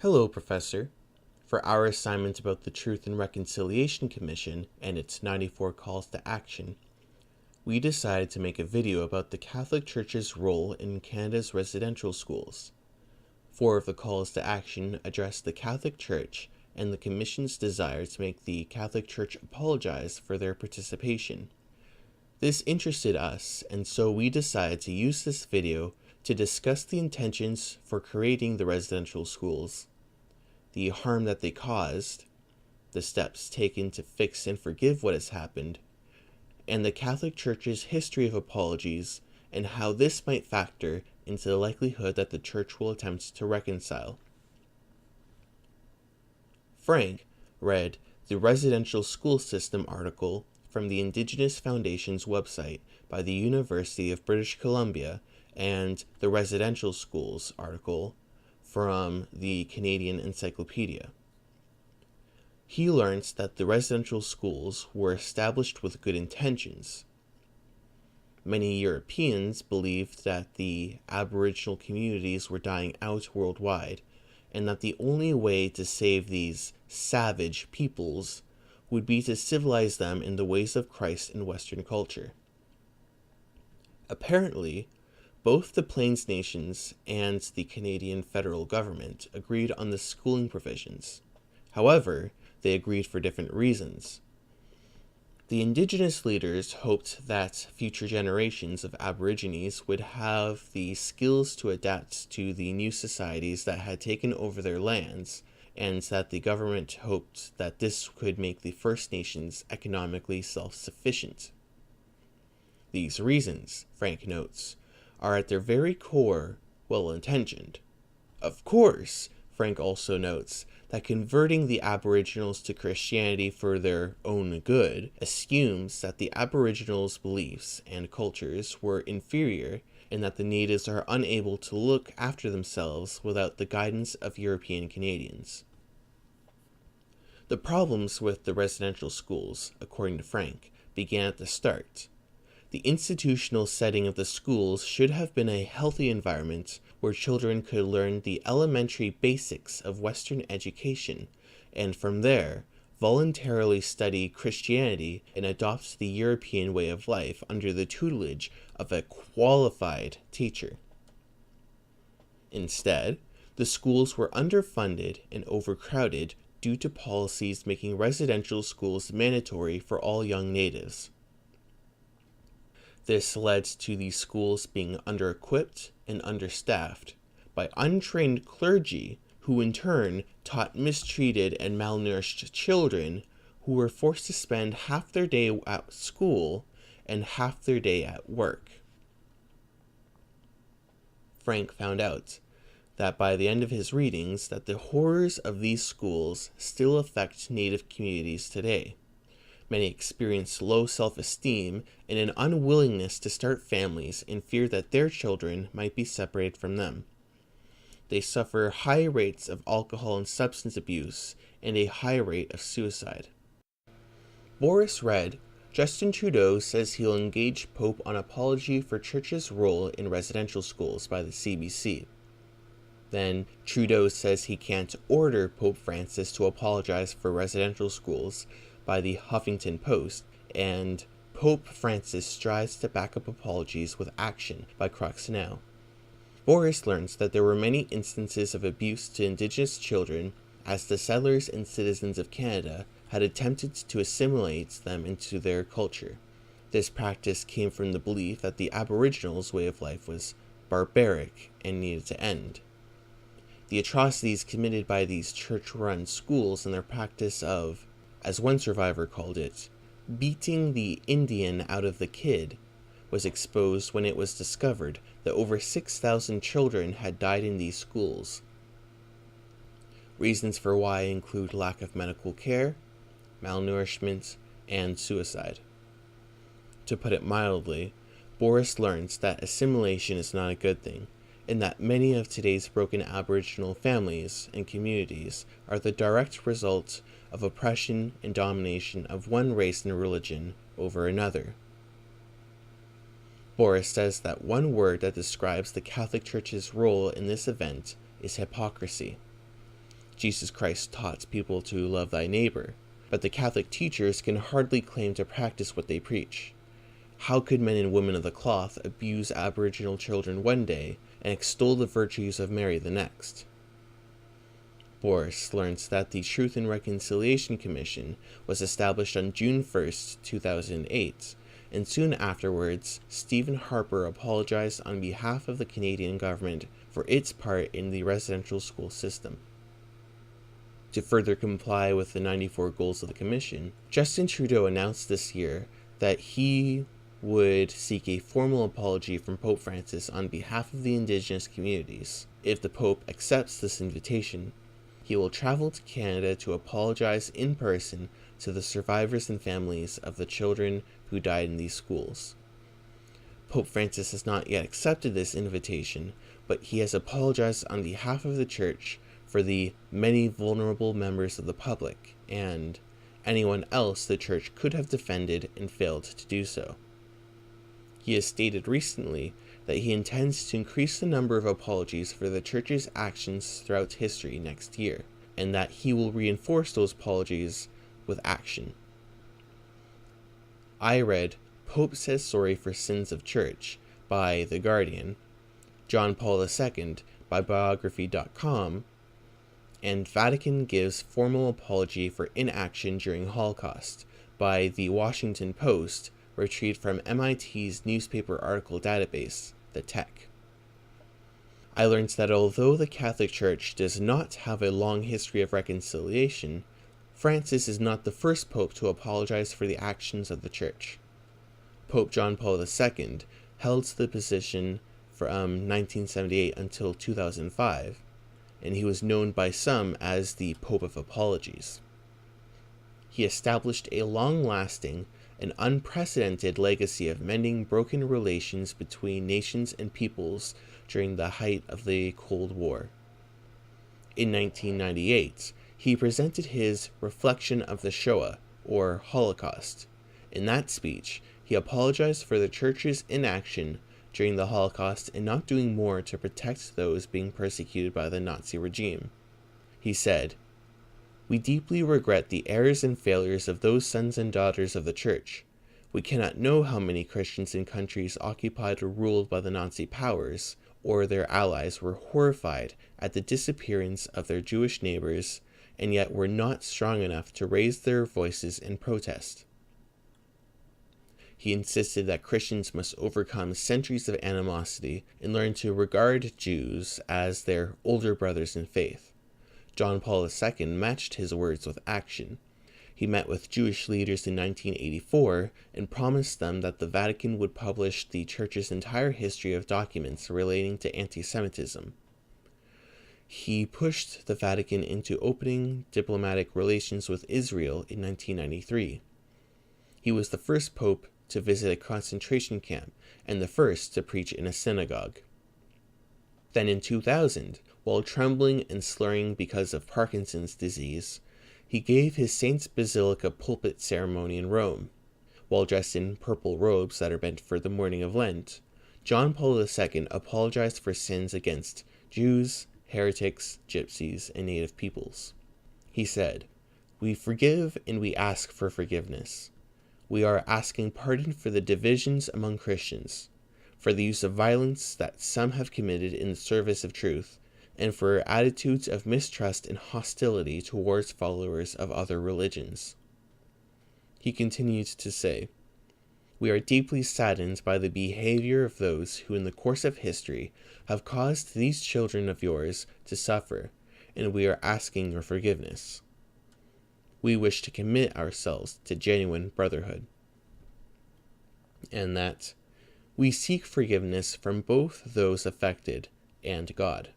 Hello, Professor. For our assignment about the Truth and Reconciliation Commission and its 94 calls to action, we decided to make a video about the Catholic Church's role in Canada's residential schools. 4 of the calls to action address the Catholic Church and the Commission's desire to make the Catholic Church apologize for their participation. This interested us, and so we decided to use this video to discuss the intentions for creating the residential schools, the harm that they caused, the steps taken to fix and forgive what has happened, and the Catholic Church's history of apologies and how this might factor into the likelihood that the Church will attempt to reconcile. Frank read the Residential School System article from the Indigenous Foundation's website by the University of British Columbia and the Residential Schools article from the Canadian Encyclopedia. He learns that the residential schools were established with good intentions. Many Europeans believed that the Aboriginal communities were dying out worldwide, and that the only way to save these savage peoples would be to civilize them in the ways of Christ in Western culture. Apparently, both the Plains Nations and the Canadian federal government agreed on the schooling provisions. However, they agreed for different reasons. The Indigenous leaders hoped that future generations of Aborigines would have the skills to adapt to the new societies that had taken over their lands, and that the government hoped that this could make the First Nations economically self-sufficient. These reasons, Frank notes, are at their very core well-intentioned. Of course, Frank also notes that converting the Aboriginals to Christianity for their own good assumes that the Aboriginals' beliefs and cultures were inferior and that the natives are unable to look after themselves without the guidance of European Canadians. The problems with the residential schools, according to Frank, began at the start. The institutional setting of the schools should have been a healthy environment where children could learn the elementary basics of Western education, and from there, voluntarily study Christianity and adopt the European way of life under the tutelage of a qualified teacher. Instead, the schools were underfunded and overcrowded due to policies making residential schools mandatory for all young natives. This led to these schools being under-equipped and understaffed by untrained clergy who in turn taught mistreated and malnourished children who were forced to spend half their day at school and half their day at work. Frank found out that by the end of his readings that the horrors of these schools still affect Native communities today. Many experience low self-esteem and an unwillingness to start families in fear that their children might be separated from them. They suffer high rates of alcohol and substance abuse and a high rate of suicide. Boris read, Justin Trudeau says he'll engage Pope on apology for Church's role in residential schools by the CBC. Then Trudeau says he can't order Pope Francis to apologize for residential schools by the Huffington Post, and Pope Francis strives to back up apologies with action by Crux Now. Boris learns that there were many instances of abuse to Indigenous children as the settlers and citizens of Canada had attempted to assimilate them into their culture. This practice came from the belief that the Aboriginals' way of life was barbaric and needed to end. The atrocities committed by these church-run schools and their practice of, as one survivor called it, beating the Indian out of the kid, was exposed when it was discovered that over 6,000 children had died in these schools. Reasons for why include lack of medical care, malnourishment, and suicide. To put it mildly, Boris learns that assimilation is not a good thing, and that many of today's broken Aboriginal families and communities are the direct result of oppression and domination of one race and religion over another. Boris says that one word that describes the Catholic Church's role in this event is hypocrisy. Jesus Christ taught people to love thy neighbor, but the Catholic teachers can hardly claim to practice what they preach. How could men and women of the cloth abuse Aboriginal children one day and extol the virtues of Mary the next? Boris learns that the Truth and Reconciliation Commission was established on June 1st, 2008, and soon afterwards, Stephen Harper apologized on behalf of the Canadian government for its part in the residential school system. To further comply with the 94 goals of the Commission, Justin Trudeau announced this year that he would seek a formal apology from Pope Francis on behalf of the Indigenous communities. If the Pope accepts this invitation, he will travel to Canada to apologize in person to the survivors and families of the children who died in these schools. Pope Francis has not yet accepted this invitation, but he has apologized on behalf of the Church for the many vulnerable members of the public and anyone else the Church could have defended and failed to do so. He has stated recently that he intends to increase the number of apologies for the Church's actions throughout history next year, and that he will reinforce those apologies with action. I read Pope Says Sorry for Sins of Church by The Guardian, John Paul II by Biography.com, and Vatican Gives Formal Apology for Inaction During Holocaust by The Washington Post, retrieved from MIT's newspaper article database, The Tech. I learned that although the Catholic Church does not have a long history of reconciliation, Francis is not the first pope to apologize for the actions of the Church. Pope John Paul II held the position from 1978 until 2005, and he was known by some as the Pope of Apologies. He established a long-lasting and unprecedented legacy of mending broken relations between nations and peoples during the height of the Cold War. In 1998, he presented his Reflection of the Shoah, or Holocaust. In that speech, he apologized for the Church's inaction during the Holocaust and not doing more to protect those being persecuted by the Nazi regime. He said, "We deeply regret the errors and failures of those sons and daughters of the Church. We cannot know how many Christians in countries occupied or ruled by the Nazi powers, or their allies, were horrified at the disappearance of their Jewish neighbors, and yet were not strong enough to raise their voices in protest." He insisted that Christians must overcome centuries of animosity and learn to regard Jews as their older brothers in faith. John Paul II matched his words with action. He met with Jewish leaders in 1984 and promised them that the Vatican would publish the Church's entire history of documents relating to anti-Semitism. He pushed the Vatican into opening diplomatic relations with Israel in 1993. He was the first pope to visit a concentration camp and the first to preach in a synagogue. Then in 2000, while trembling and slurring because of Parkinson's disease, he gave his Saints Basilica pulpit ceremony in Rome. While dressed in purple robes that are meant for the morning of Lent, John Paul II apologized for sins against Jews, heretics, gypsies, and native peoples. He said, "We forgive and we ask for forgiveness. We are asking pardon for the divisions among Christians, for the use of violence that some have committed in the service of truth, and for attitudes of mistrust and hostility towards followers of other religions." He continued to say, "We are deeply saddened by the behavior of those who in the course of history have caused these children of yours to suffer, and we are asking your forgiveness. We wish to commit ourselves to genuine brotherhood." And that we seek forgiveness from both those affected and God.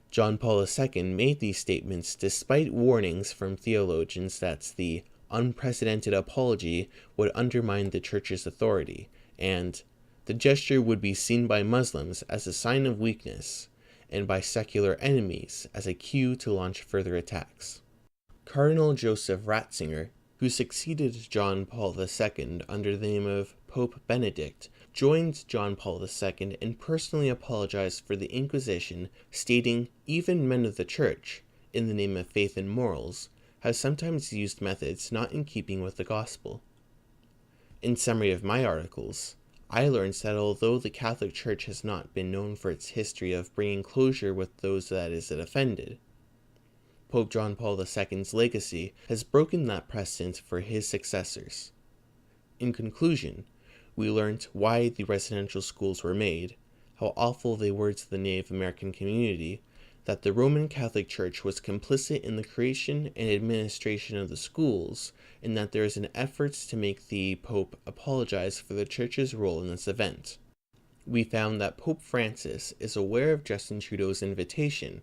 John Paul II made these statements despite warnings from theologians that the unprecedented apology would undermine the Church's authority, and the gesture would be seen by Muslims as a sign of weakness, and by secular enemies as a cue to launch further attacks. Cardinal Joseph Ratzinger, who succeeded John Paul II under the name of Pope Benedict, joined John Paul II and personally apologized for the Inquisition, stating, "Even men of the Church, in the name of faith and morals, has sometimes used methods not in keeping with the gospel. In summary of my articles, I learned that although the Catholic Church has not been known for its history of bringing closure with those that it offended, Pope John Paul II's legacy has broken that precedent for his successors. In conclusion, we learned why the residential schools were made, how awful they were to the Native American community, that the Roman Catholic Church was complicit in the creation and administration of the schools, and that there is an effort to make the Pope apologize for the Church's role in this event. We found that Pope Francis is aware of Justin Trudeau's invitation,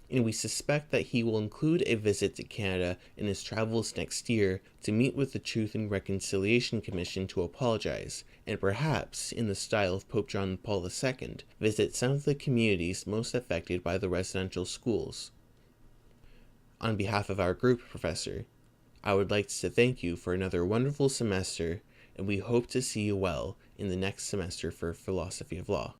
and we suspect that he will include a visit to Canada in his travels next year to meet with the Truth and Reconciliation Commission to apologize, and perhaps, in the style of Pope John Paul II, visit some of the communities most affected by the residential schools. On behalf of our group, Professor, I would like to thank you for another wonderful semester, and we hope to see you well in the next semester for Philosophy of Law.